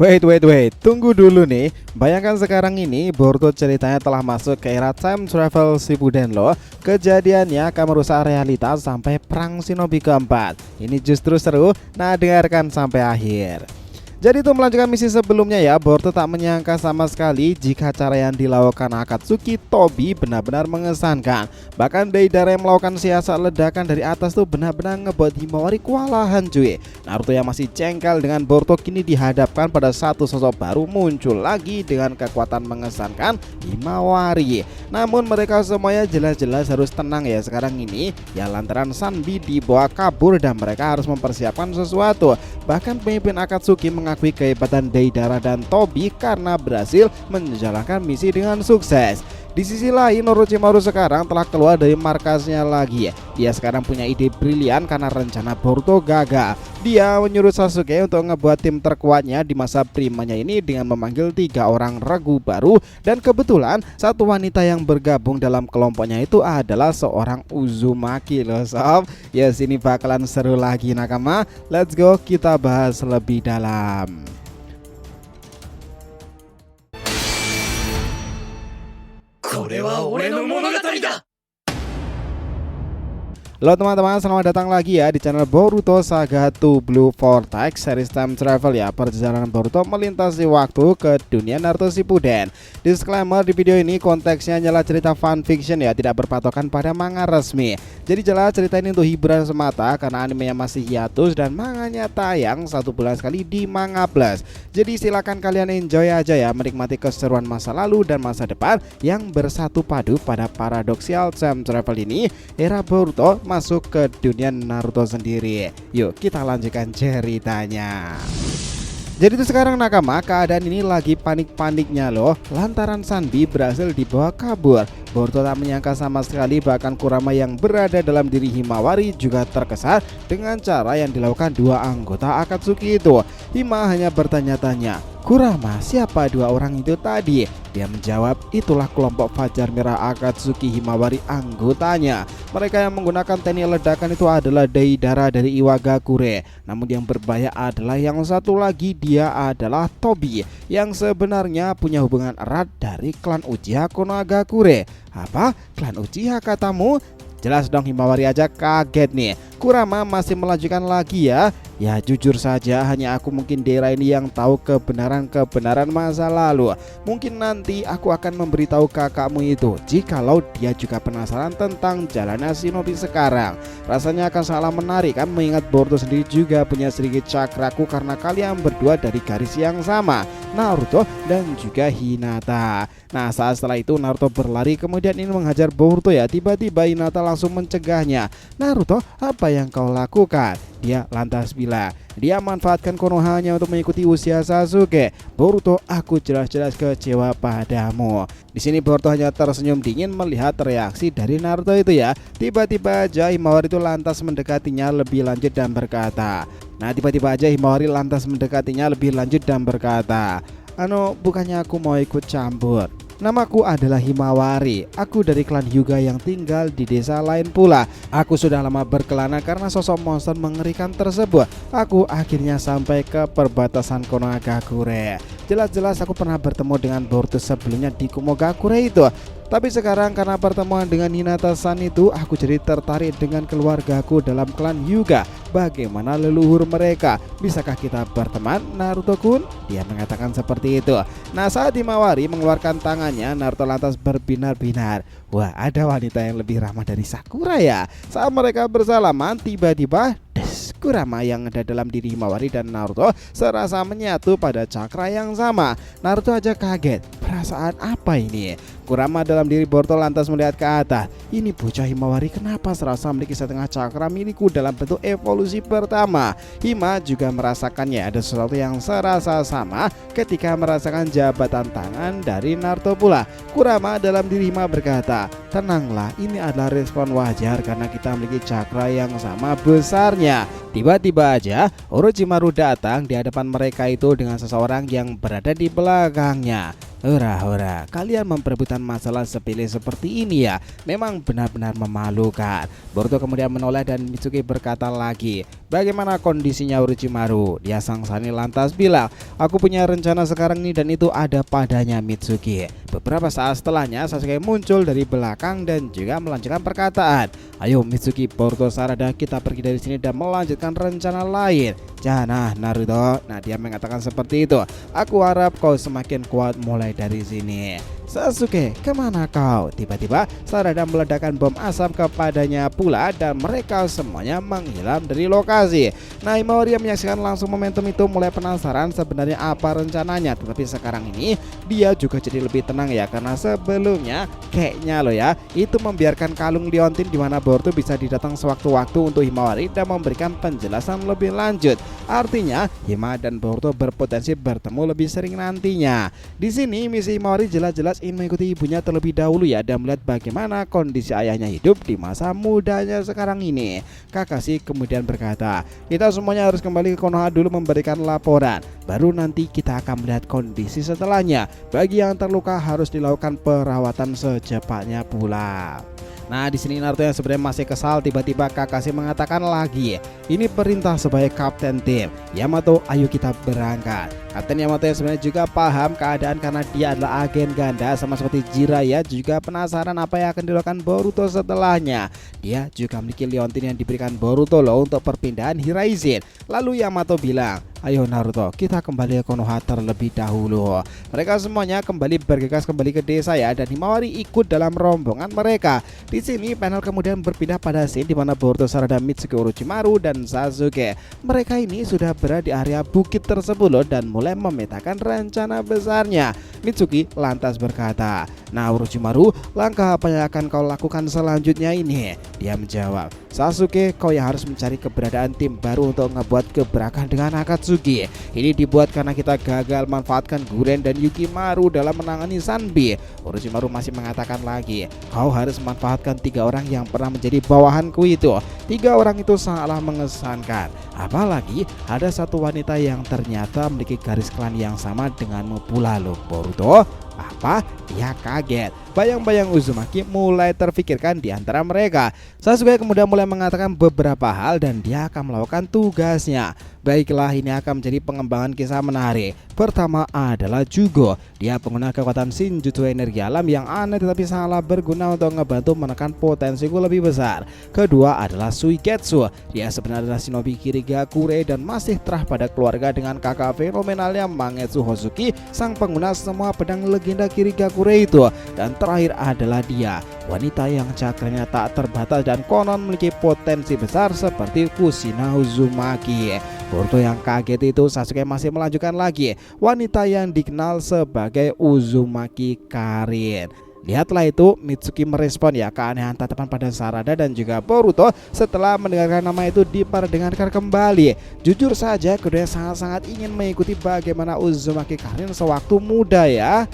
Wait, tunggu dulu nih. Bayangkan sekarang ini Boruto ceritanya telah masuk ke era time travel Shippuden loh. Kejadiannya akan merusak realitas sampai perang shinobi keempat. Ini justru seru, nah dengarkan sampai akhir. Jadi itu melanjutkan misi sebelumnya ya, Boruto tak menyangka sama sekali jika cara yang dilakukan Akatsuki Tobi benar-benar mengesankan. Bahkan Deidara yang melakukan siasat ledakan dari atas tuh benar-benar ngebuat Himawari kewalahan cuy. Naruto yang masih jengkel dengan Boruto kini dihadapkan pada satu sosok baru muncul lagi dengan kekuatan mengesankan, Himawari. Namun mereka semuanya jelas-jelas harus tenang ya sekarang ini ya, lantaran Sanbi dibawa kabur dan mereka harus mempersiapkan sesuatu. Bahkan pemimpin Akatsuki mengakui kehebatan Deidara dan Tobi karena berhasil menjalankan misi dengan sukses. Di sisi lain, Orochimaru sekarang telah keluar dari markasnya lagi. Dia sekarang punya ide brilian karena rencana Boruto gagal. Dia menyuruh Sasuke untuk ngebuat tim terkuatnya di masa primanya ini dengan memanggil 3 orang regu baru. Dan kebetulan satu wanita yang bergabung dalam kelompoknya itu adalah seorang Uzumaki loh sob. Yes, ini bakalan seru lagi nakama. Let's go, kita bahas lebih dalam. Halo teman-teman, selamat datang lagi ya di channel Boruto Saga to Blue Vortex series time travel ya, perjalanan Boruto melintasi waktu ke dunia Naruto Shippuden. Disclaimer, di video ini konteksnya hanyalah cerita fanfiction ya, tidak berpatokan pada manga resmi. Jadi jelas cerita ini untuk hiburan semata karena animenya masih hiatus dan manganya tayang 1 bulan sekali di Manga Plus. Jadi silakan kalian enjoy aja ya, menikmati keseruan masa lalu dan masa depan yang bersatu padu pada paradoxical time travel ini. Era Boruto masuk ke dunia Naruto sendiri. Yuk kita lanjutkan ceritanya. Jadi itu sekarang nakama, keadaan ini lagi panik-paniknya loh lantaran Sanbi berhasil dibawa kabur. Boruto tak menyangka sama sekali, bahkan Kurama yang berada dalam diri Himawari juga terkesan dengan cara yang dilakukan 2 anggota Akatsuki itu. Hima hanya bertanya-tanya, "Kurama, siapa 2 orang itu tadi?" Dia menjawab, "Itulah kelompok Fajar Merah Akatsuki Himawari anggotanya. Mereka yang menggunakan teknik ledakan itu adalah Deidara dari Iwagakure. Namun yang berbahaya adalah yang satu lagi, dia adalah Tobi yang sebenarnya punya hubungan erat dari klan Uchiha Konohagakure." "Apa? Klan Uchiha katamu?" Jelas dong, Himawari aja kaget nih. Kurama masih melanjutkan lagi ya. Ya jujur saja, hanya aku mungkin di era ini yang tahu kebenaran masa lalu. Mungkin nanti aku akan memberitahu kakakmu itu jikalau dia juga penasaran tentang jalannya shinobi sekarang. Rasanya akan sangat menarik kan, mengingat Boruto sendiri juga punya sedikit cakraku karena kalian berdua dari garis yang sama, Naruto dan juga Hinata. Nah saat setelah itu Naruto berlari kemudian ingin menghajar Boruto ya, tiba-tiba Hinata langsung mencegahnya. "Naruto, apa yang kau lakukan?" Dia lantas bilang, dia manfaatkan Konohanya untuk mengikuti usia Sasuke. "Boruto, aku jelas-jelas kecewa padamu." Di sini Boruto hanya tersenyum dingin melihat reaksi dari Naruto itu ya. Tiba-tiba aja Himawari itu lantas mendekatinya lebih lanjut dan berkata, bukannya aku mau ikut campur. Namaku adalah Himawari. Aku dari klan Hyuga yang tinggal di desa lain pula. Aku sudah lama berkelana karena sosok monster mengerikan tersebut. Aku akhirnya sampai ke perbatasan Konohagakure. Jelas-jelas aku pernah bertemu dengan Boruto sebelumnya di Kumogakure itu. Tapi sekarang karena pertemuan dengan Hinata-san itu, aku jadi tertarik dengan keluargaku dalam klan Hyuga. Bagaimana leluhur mereka? Bisakah kita berteman, Naruto-kun? Dia mengatakan seperti itu. Nah saat Himawari mengeluarkan tangannya, Naruto lantas berbinar-binar. Wah, ada wanita yang lebih ramah dari Sakura ya. Saat mereka bersalaman, tiba-tiba Kurama yang ada dalam diri Himawari dan Naruto serasa menyatu pada cakra yang sama. Naruto aja kaget, perasaan apa ini? Kurama dalam diri Boruto lantas melihat ke atas. Ini bocah Himawari kenapa serasa memiliki setengah cakra milikku dalam bentuk evolusi pertama. Hima juga merasakannya, ada sesuatu yang serasa sama ketika merasakan jabatan tangan dari Naruto pula. Kurama dalam diri Hima berkata, "Tenanglah, ini adalah respon wajar karena kita memiliki cakra yang sama besarnya." Tiba-tiba aja Orochimaru datang di hadapan mereka itu dengan seseorang yang berada di belakangnya. Hura-hura, kalian memperebutkan masalah sepele seperti ini ya. Memang benar-benar memalukan. Boruto kemudian menoleh dan Mitsuki berkata lagi, bagaimana kondisinya Orochimaru? Dia sangsani lantas bilang, aku punya rencana sekarang nih dan itu ada padanya Mitsuki. Beberapa saat setelahnya Sasuke muncul dari belakang dan juga melanjutkan perkataan, ayo Mitsuki, Boruto, Sarada, kita pergi dari sini dan melanjutkan rencana lain. Jangan Naruto. Nah, dia mengatakan seperti itu. Aku harap kau semakin kuat mulai dari sini. Sasuke, kemana kau? Tiba-tiba Sarada meledakkan bom asap kepadanya pula dan mereka semuanya menghilang dari lokasi. Nah, Himawari yang menyaksikan langsung momentum itu mulai penasaran sebenarnya apa rencananya. Tetapi sekarang ini dia juga jadi lebih tenang ya, karena sebelumnya kayaknya loh ya, itu membiarkan kalung liontin di mana Boruto bisa didatang sewaktu-waktu untuk Himawari dan memberikan penjelasan lebih lanjut. Artinya Hima dan Boruto berpotensi bertemu lebih sering nantinya. Di sini misi Himawari jelas-jelas ingin mengikuti ibunya terlebih dahulu ya, dan melihat bagaimana kondisi ayahnya hidup di masa mudanya sekarang ini. Kakashi kemudian berkata, kita semuanya harus kembali ke Konoha dulu memberikan laporan, baru nanti kita akan melihat kondisi setelahnya. Bagi yang terluka harus dilakukan perawatan secepatnya pula. Nah, di sini Naruto yang sebenarnya masih kesal, tiba-tiba Kakashi mengatakan lagi, ini perintah sebagai kapten tim. Yamato, ayo kita berangkat. Kapten Yamato yang sebenarnya juga paham keadaan karena dia adalah agen ganda sama seperti Jiraiya, juga penasaran apa yang akan dilakukan Boruto setelahnya. Dia juga memiliki liontin yang diberikan Boruto loh untuk perpindahan Hiraizin. Lalu Yamato bilang, ayo Naruto, kita kembali ke Konoha terlebih dahulu. Mereka semuanya kembali bergegas kembali ke desa ya, dan Himawari ikut dalam rombongan mereka. Di sini panel kemudian berpindah pada scene di mana Boruto, Sarada, Mitsuki, Orochimaru dan Sasuke. Mereka ini sudah berada di area bukit tersebut loh dan mulai memetakan rencana besarnya. Mitsuki lantas berkata, nah Orochimaru, langkah apa yang akan kau lakukan selanjutnya ini? Dia menjawab, Sasuke, kau yang harus mencari keberadaan tim baru untuk ngebuat gebrakan dengan Akatsuki. Ini dibuat karena kita gagal manfaatkan Guren dan Yukimaru dalam menangani Sanbi. Orochimaru masih mengatakan lagi, kau harus manfaatkan 3 orang yang pernah menjadi bawahanku itu. 3 orang itu sangatlah mengesankan. Apalagi ada satu wanita yang ternyata memiliki garis klan yang sama denganmu pula loh Boruto. Apa? Dia kaget. Bayang-bayang Uzumaki mulai terfikirkan di antara mereka. Sasuke kemudian mulai mengatakan beberapa hal dan dia akan melakukan tugasnya. Baiklah, ini akan menjadi pengembangan kisah menarik. Pertama adalah Jugo. Dia pengguna kekuatan Shinjutsu energi alam yang aneh tetapi sangatlah berguna untuk ngebantu menekan potensiku lebih besar. Kedua adalah Suigetsu. Dia sebenarnya adalah shinobi Kirigakure dan masih terah pada keluarga dengan kakak fenomenalnya Mangetsu Hozuki, sang pengguna semua pedang legenda Kirigakure itu. Dan terakhir adalah dia, wanita yang cakranya tak terbatas dan konon memiliki potensi besar seperti Kushina Uzumaki. Boruto yang kaget itu, Sasuke masih melanjutkan lagi, wanita yang dikenal sebagai Uzumaki Karin. Lihatlah itu, Mitsuki merespon ya keanehan tatapan pada Sarada dan juga Boruto setelah mendengarkan nama itu diperdengarkan kembali. Jujur saja keduanya sangat-sangat ingin mengikuti bagaimana Uzumaki Karin sewaktu muda ya.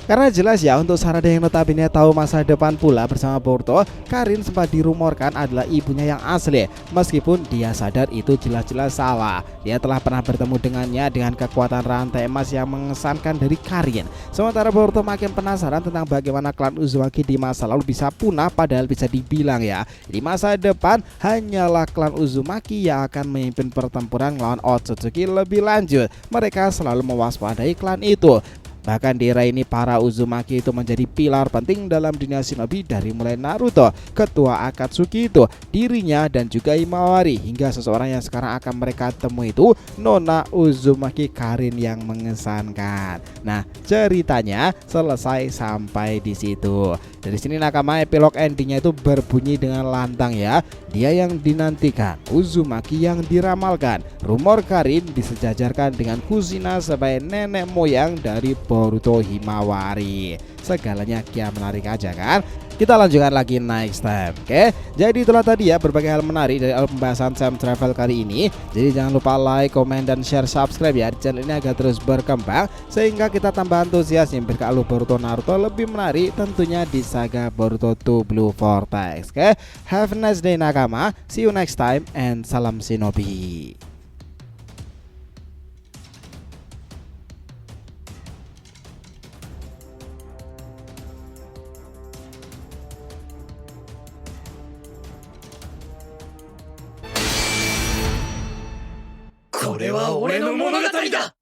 Karena jelas ya, untuk Sarada yang notabene tahu masa depan pula bersama Boruto, Karin sempat dirumorkan adalah ibunya yang asli. Meskipun dia sadar itu jelas-jelas salah. Dia telah pernah bertemu dengannya dengan kekuatan rantai emas yang mengesankan dari Karin. Sementara Boruto makin penasaran tentang bagaimana klan Uzumaki di masa lalu bisa punah, padahal bisa dibilang ya, di masa depan hanyalah klan Uzumaki yang akan memimpin pertempuran melawan Otsutsuki lebih lanjut. Mereka selalu mewaspadai klan itu. Bahkan di era ini para Uzumaki itu menjadi pilar penting dalam dunia shinobi, dari mulai Naruto, ketua Akatsuki itu, dirinya dan juga Himawari, hingga seseorang yang sekarang akan mereka temui itu Nona Uzumaki Karin yang mengesankan. Nah, ceritanya selesai sampai di situ. Dari sini nakama epilog endingnya itu berbunyi dengan lantang ya. Dia yang dinantikan, Uzumaki yang diramalkan. Rumor Karin disejajarkan dengan Kushina sebagai nenek moyang dari Boruto Himawari. Segalanya kian menarik aja kan? Kita lanjutkan lagi next time. Oke, jadi itulah tadi ya berbagai hal menarik dari pembahasan Time Travel kali ini. Jadi jangan lupa like, comment, dan share, subscribe ya di channel ini agar terus berkembang, sehingga kita tambah antusias memberka alur Boruto Naruto lebih menarik tentunya di saga Boruto 2 Blue Vortex. Oke, have a nice day nakama. See you next time and salam shinobi. これは俺の物語だ